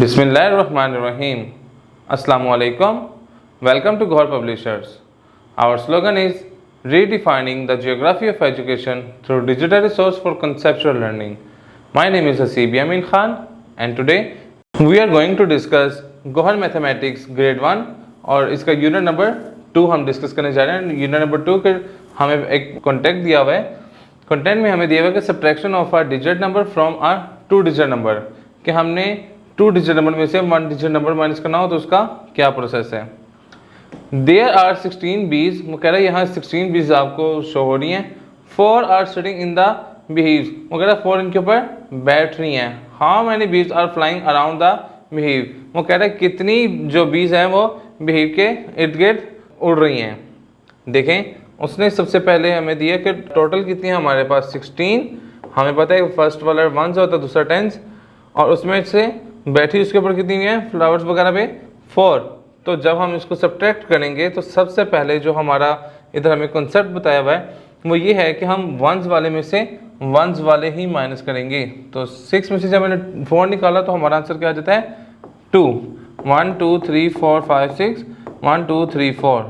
Bismillahirrahmanirrahim. Assalamualaikum. Welcome to Ghor Publishers. Our slogan is redefining the geography of education through digital resource for conceptual learning. My name is Hasib Yamin Khan and today we are going to discuss Ghor Mathematics Grade 1 और इसका unit number 2 हम discuss करने जा रहे हैं। Unit number 2 के हमें एक कॉन्टेक्ट दिया हुआ है। कंटेंट में हमें दिया हुआ है कि subtraction of a digit number from a 2 digit number, कि हमने 2 डिजिट नंबर में से 1 डिजिट नंबर माइनस करना हो तो उसका क्या प्रोसेस है। देयर आर 16 बीज, वो कह रहा है यहाँ 16 बीज आपको शो हो रही हैं। 4 आर सिटिंग इन द बीहीव्स, वो कह रहा है 4 इनके ऊपर बैठ रही हैं। How many bees are flying around the बीहीव, वो कह रहा है कितनी जो बीज हैं वो बीहीव के इर्द गिर्द उड़ रही हैं। देखें उसने सबसे पहले हमें दिया कि टोटल कितनी है हमारे पास 16। हमें पता है फर्स्ट वाला 1 होता है, दूसरा 10, और उसमें से बैठी उसके ऊपर कितनी है फ्लावर्स वगैरह पे 4। तो जब हम इसको सब्ट्रैक्ट करेंगे तो सबसे पहले जो हमारा इधर हमें कॉन्सेप्ट बताया हुआ है वो ये है कि हम वंस वाले में से वंस वाले ही माइनस करेंगे। तो 6 में से जब मैंने 4 निकाला तो हमारा आंसर क्या आ जाता है 2। 1 2 3 4 5 6 1 2 3 4।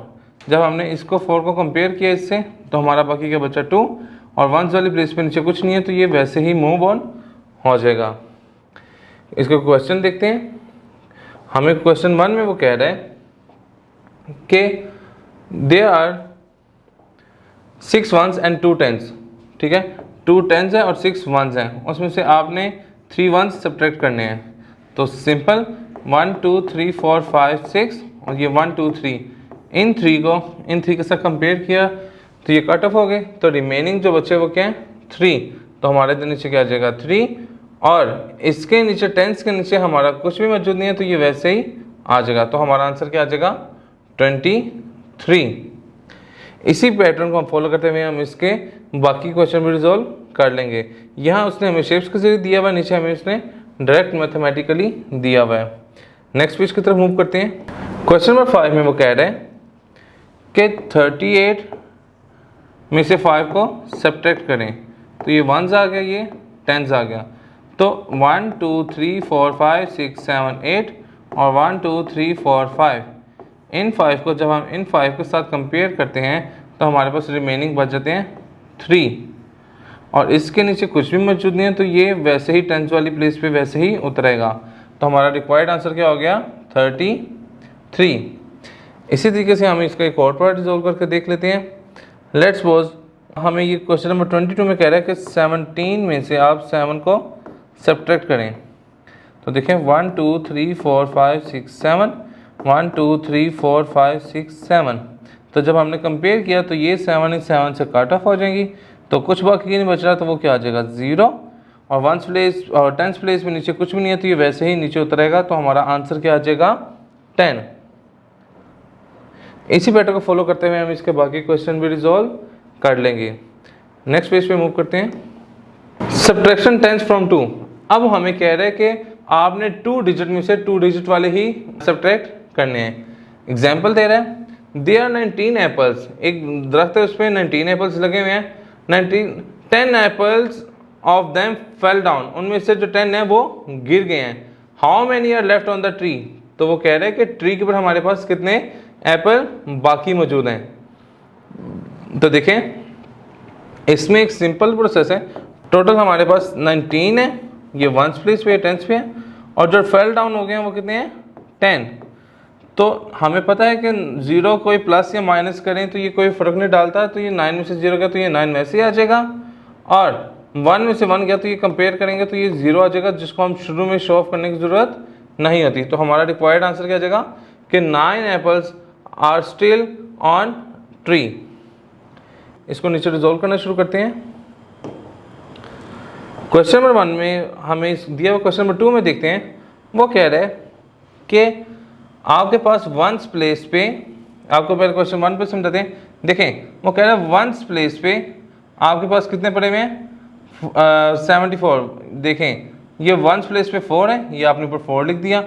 जब हमने इसको 4 को कंपेयर किया इससे तो हमारा बाकी का बचा 2, और वंस वाली प्लेस पे नीचे कुछ नहीं है तो ये वैसे ही मूव ऑन हो जाएगा। इसको क्वेश्चन देखते हैं। हमें क्वेश्चन 1 में वो कह रहा है कि there are 6 1s and 2 10s, ठीक है 2 10s है और 6 1s हैं, उसमें से आपने 3 1s सब्ट्रैक्ट करने हैं। तो सिंपल 1 2 3 4 5 6 और ये 1 2 3, इन 3 के साथ कंपेयर किया तो ये कट ऑफ हो गए। तो रिमेनिंग जो बचे वो क्या है 3, तो हमारे इधर नीचे क्या आ जाएगा 3, और इसके नीचे 10s के नीचे हमारा कुछ भी मौजूद नहीं है तो ये वैसे ही आ जाएगा। तो हमारा आंसर क्या आ जाएगा 23। इसी पैटर्न को हम फॉलो करते हुए हम इसके बाकी क्वेश्चन भी रिजॉल्व कर लेंगे। यहाँ उसने हमें शेप्स के जरिए दिया हुआ है, नीचे हमें उसने डायरेक्ट मैथमेटिकली दिया हुआ है। नेक्स्ट पेज की तरफ मूव करते हैं। क्वेश्चन नंबर 5 में वो कह रहे हैं कि 38 में से 5 को सब्ट्रैक्ट करें। तो ये 1s आ गया, ये 10s आ गया। तो 1 2 3 4 5 6 7 8 और 1 2 3 4 5, इन 5 को जब हम इन 5 के साथ कंपेयर करते हैं तो हमारे पास रिमेनिंग बच जाते हैं 3, और इसके नीचे कुछ भी मौजूद नहीं है तो ये वैसे ही 10s वाली प्लेस पे वैसे ही उतरेगा। तो हमारा रिक्वायर्ड आंसर क्या हो गया 33। इसी तरीके से हम इसका एक और पार्ट रिजॉल्व करके देख लेते हैं। लेट्स सपोज हमें ये क्वेश्चन नंबर 22 में कह रहा है कि 17 में से आप 7 को सब्ट्रैक्ट करें। तो देखें 1 2 3 4 5 6 7 1 2 3 4 5 6 7। तो जब हमने कंपेयर किया तो ये 7 इस 7 से कट ऑफ हो जाएंगी, तो कुछ बाकी नहीं बच रहा, तो वो क्या आ जाएगा 0, और 1s प्लेस और 10s प्लेस में नीचे कुछ भी नहीं है तो ये वैसे ही नीचे उतरेगा। तो हमारा आंसर क्या आ जाएगा 10। इसी पैटर्न को फॉलो करते हुए हम इसके बाकी क्वेश्चन भी रिजॉल्व कर लेंगे। नेक्स्ट पेज पे मूव करते हैं। Subtraction 10s from 2। अब हमें कह रहे हैं कि आपने 2 डिजिट में से 2 डिजिट वाले ही सब्ट्रैक्ट करने हैं। एग्जाम्पल दे रहा है देयर आर 19 एप्पल्स, एक दरख्त है उस पर 19 एप्पल्स लगे हुए हैं। 10 apples of them fell down, उनमें से जो 10 है वो गिर गए हैं। How many are left on the tree, तो वो कह रहे हैं कि ट्री के ऊपर हमारे पास कितने एप्पल बाकी मौजूद हैं। तो देखें इसमें एक सिंपल प्रोसेस है। टोटल हमारे पास 19 है, ये 1s प्लेस पे 10s पे है, और जो फेल डाउन हो गए हैं वो कितने हैं 10। तो हमें पता है कि 0 कोई प्लस या माइनस करें तो ये कोई फ़र्क नहीं डालता, तो ये 9 में से 0 गया तो ये 9 वैसे ही आ जाएगा, और 1 में से 1 गया तो ये कंपेयर करेंगे तो ये 0 आ जाएगा, जिसको हम शुरू में शो ऑफ करने की ज़रूरत नहीं होती। तो हमारा रिक्वायर्ड आंसर क्या आ जाएगा कि 9 apples are still on tree. इसको नीचे रिजॉल्व करना शुरू करते हैं। क्वेश्चन नंबर 1 में हमें दिया हुआ क्वेश्चन नंबर 2 में देखते हैं। वो कह रहा है कि आपके पास 1s प्लेस पे, आपको पहले क्वेश्चन 1 पे समझाते हैं। देखें वो कह रहा है 1s प्लेस पे आपके पास कितने पड़े हुए हैं 74। देखें ये 1s प्लेस पे 4 है, ये आपने ऊपर 4 लिख दिया।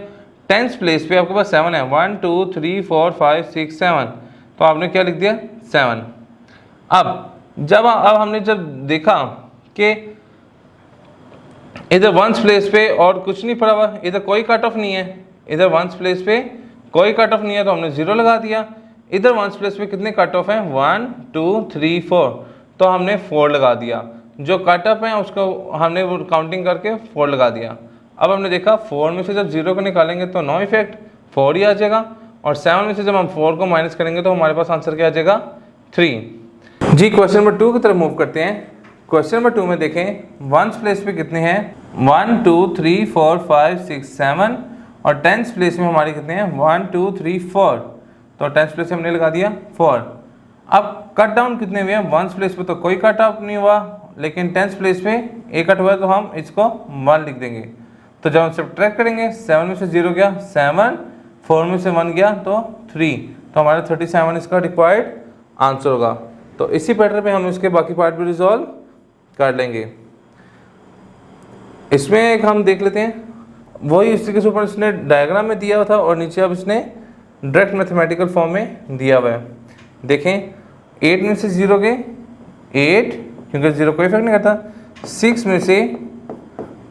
10s प्लेस पे आपके पास 7 है, 1 2 3 4 5 6 7, तो आपने क्या लिख दिया 7। अब हमने जब देखा कि इधर वंस प्लेस पे और कुछ नहीं पड़ा हुआ, इधर कोई कट ऑफ नहीं है, इधर वंस प्लेस पे कोई कट ऑफ नहीं है तो हमने 0 लगा दिया। इधर वंस प्लेस पे कितने कट ऑफ हैं, 1 2 3 4, तो हमने 4 लगा दिया। जो कट ऑफ है उसको हमने वो काउंटिंग करके 4 लगा दिया। अब हमने देखा 4 में से जब 0 को निकालेंगे तो नो इफेक्ट 4 ही आ जाएगा, और 7 में से जब हम 4 को माइनस करेंगे तो हमारे पास आंसर क्या आ जाएगा, 3। जी क्वेश्चन नंबर 2 की तरफ मूव करते हैं। क्वेश्चन नंबर 2 में देखें वंस प्लेस पे कितने हैं, 1 2 3 4 5 6 7, और टेंस प्लेस में हमारे कितने हैं, 1 2 3 4, तो टेंस प्लेस में हमने लगा दिया 4। अब कट डाउन कितने हुए हैं, वंस प्लेस पे तो कोई कट ऑफ नहीं हुआ, लेकिन टेंस प्लेस पे एक कट हुआ है तो हम इसको 1 लिख देंगे। तो जब हम सब्ट्रैक्ट करेंगे 7 में से 0 गया 7, 4 में से 1 गया तो 3, तो हमारा 37 इसका रिक्वायर्ड आंसर होगा। तो इसी पैटर्न पे हम इसके बाकी पार्ट भी रिजॉल्व कर लेंगे। इसमें एक हम देख लेते हैं, वही इसी के ऊपर इसने डायग्राम में दिया हुआ था और नीचे अब इसने डायरेक्ट मैथमेटिकल फॉर्म में दिया हुआ है। देखें 8 में से 0 गए 8, क्योंकि 0 कोई इफेक्ट नहीं करता। 6 में से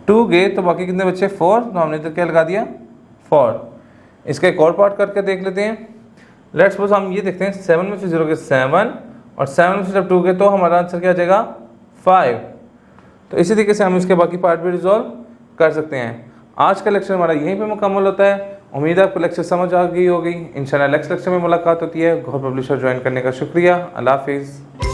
2 गए तो बाकी कितने बच्चे 4, तो हमने तो क्या लगा दिया 4। इसका एक और पार्ट करके देख लेते हैं। लेट्स सपोज हम ये देखते हैं 7 में से 0 गए 7, और 7 में से जब 2 गए तो हमारा आंसर क्या आ जाएगा 5। तो इसी तरीके से हम इसके बाकी पार्ट भी रिजॉल्व कर सकते हैं। आज का लेक्चर हमारा यहीं पे मुकम्मल होता है। उम्मीद है आपको लेक्चर समझ आ गई होगी। इंशाल्लाह नेक्स्ट लेक्चर में मुलाकात होती है। गौहर पब्लिशर ज्वाइन करने का शुक्रिया। अल्लाह हाफिज़।